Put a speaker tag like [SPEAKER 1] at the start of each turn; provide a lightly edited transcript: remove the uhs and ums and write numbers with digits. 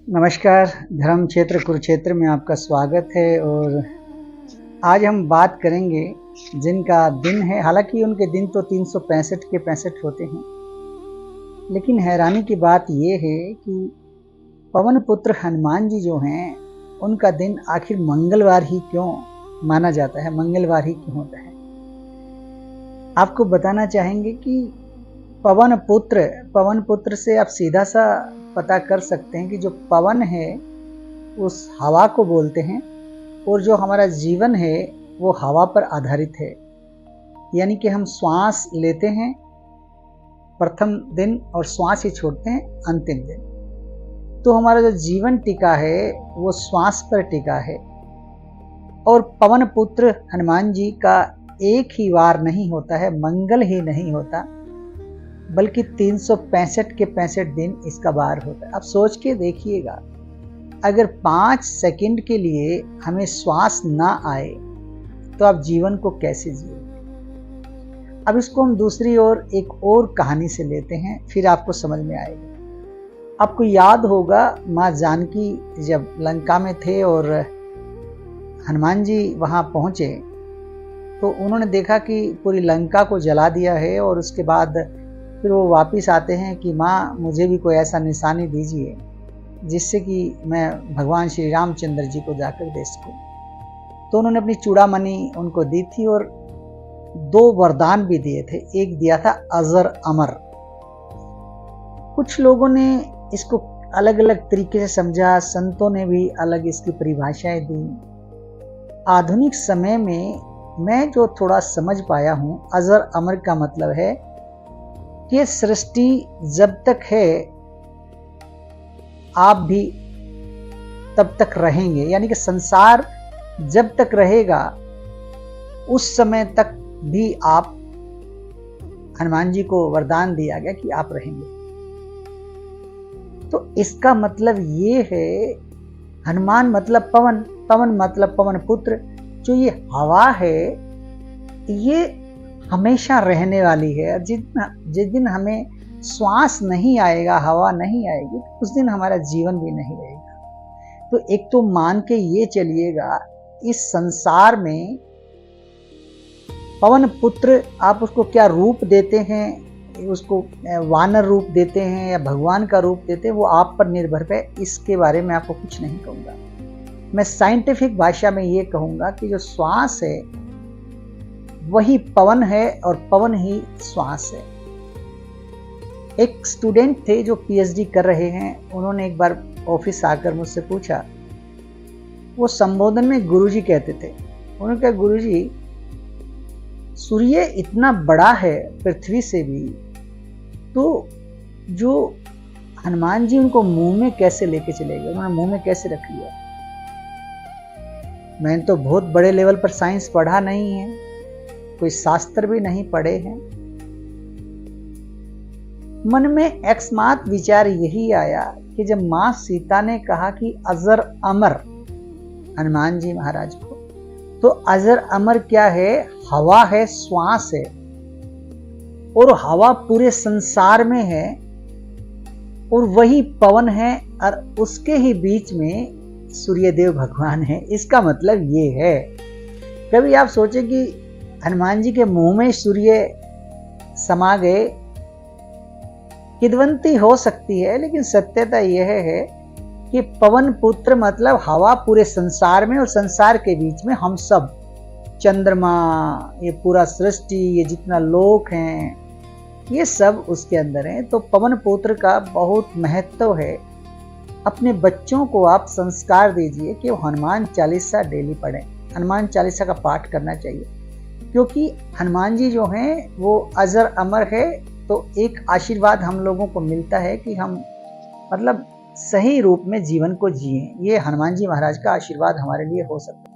[SPEAKER 1] नमस्कार। धर्म क्षेत्र कुरुक्षेत्र में आपका स्वागत है। और आज हम बात करेंगे जिनका दिन है। हालांकि उनके दिन तो 365 के 65 होते हैं, लेकिन हैरानी की बात यह है कि पवन पुत्र हनुमान जी जो हैं उनका दिन आखिर मंगलवार ही क्यों माना जाता है, मंगलवार ही क्यों होता है। आपको बताना चाहेंगे कि पवन पुत्र से आप सीधा सा पता कर सकते हैं कि जो पवन है उस हवा को बोलते हैं, और जो हमारा जीवन है वो हवा पर आधारित है। यानी कि हम श्वास लेते हैं प्रथम दिन और श्वास ही छोड़ते हैं अंतिम दिन। तो हमारा जो जीवन टिका है वो श्वास पर टिका है। और पवन पुत्र हनुमान जी का एक ही वार नहीं होता है, मंगल ही नहीं होता, बल्कि 365 के 65 दिन इसका वार होता है। अब सोच के देखिएगा, अगर 5 सेकंड के लिए हमें श्वास ना आए तो आप जीवन को कैसे जिएंगे। अब इसको हम दूसरी ओर एक और कहानी से लेते हैं, फिर आपको समझ में आएगा। आपको याद होगा माँ जानकी जब लंका में थे और हनुमान जी वहाँ पहुँचे तो उन्होंने देखा कि पूरी लंका को जला दिया है, और उसके बाद फिर वो वापस आते हैं कि माँ मुझे भी कोई ऐसा निशानी दीजिए जिससे कि मैं भगवान श्री रामचंद्र जी को जाकर दे सकूं। तो उन्होंने अपनी चूड़ामणि उनको दी थी और 2 वरदान भी दिए थे। एक दिया था अजर अमर। कुछ लोगों ने इसको अलग अलग तरीके से समझा, संतों ने भी अलग इसकी परिभाषाएं दी। आधुनिक समय में मैं जो थोड़ा समझ पाया हूँ, अजर अमर का मतलब है कि सृष्टि जब तक है आप भी तब तक रहेंगे। यानी कि संसार जब तक रहेगा उस समय तक भी आप, हनुमान जी को वरदान दिया गया कि आप रहेंगे। तो इसका मतलब ये है, हनुमान मतलब पवन, पवन मतलब पवन पुत्र। जो ये हवा है ये हमेशा रहने वाली है। जिस दिन हमें श्वास नहीं आएगा, हवा नहीं आएगी, तो उस दिन हमारा जीवन भी नहीं रहेगा। तो एक तो मान के ये चलिएगा, इस संसार में पवन पुत्र आप उसको क्या रूप देते हैं, उसको वानर रूप देते हैं या भगवान का रूप देते हैं, वो आप पर निर्भर है। इसके बारे में आपको कुछ नहीं कहूँगा। मैं साइंटिफिक भाषा में ये कहूँगा कि जो श्वास है वही पवन है और पवन ही श्वास है। एक स्टूडेंट थे जो पीएचडी कर रहे हैं, उन्होंने एक बार ऑफिस आकर मुझसे पूछा, वो संबोधन में गुरुजी कहते थे। उन्होंने कहा, गुरुजी सूर्य इतना बड़ा है पृथ्वी से भी, तो जो हनुमान जी उनको मुंह में कैसे लेके चले गए, उन्होंने मुंह में कैसे रख लिया। मैंने तो बहुत बड़े लेवल पर साइंस पढ़ा नहीं है, कोई शास्त्र भी नहीं पढ़े हैं। मन में एकमात्र विचार यही आया कि जब मां सीता ने कहा कि अजर अमर हनुमान जी महाराज को, तो अजर अमर क्या है, हवा है, श्वास है, और हवा पूरे संसार में है, और वही पवन है, और उसके ही बीच में सूर्यदेव भगवान है। इसका मतलब ये है, कभी आप सोचे कि हनुमान जी के मुंह में सूर्य समा गए, किद्वंती हो सकती है, लेकिन सत्यता यह है कि पवन पुत्र मतलब हवा पूरे संसार में, और संसार के बीच में हम सब, चंद्रमा, ये पूरा सृष्टि, ये जितना लोक हैं, ये सब उसके अंदर है। तो पवन पुत्र का बहुत महत्व है। अपने बच्चों को आप संस्कार दीजिए कि वो हनुमान चालीसा डेली पढ़ें, हनुमान चालीसा का पाठ करना चाहिए, क्योंकि हनुमान जी जो हैं वो अजर अमर है। तो एक आशीर्वाद हम लोगों को मिलता है कि हम मतलब सही रूप में जीवन को जिएं। ये हनुमान जी महाराज का आशीर्वाद हमारे लिए हो सकता है।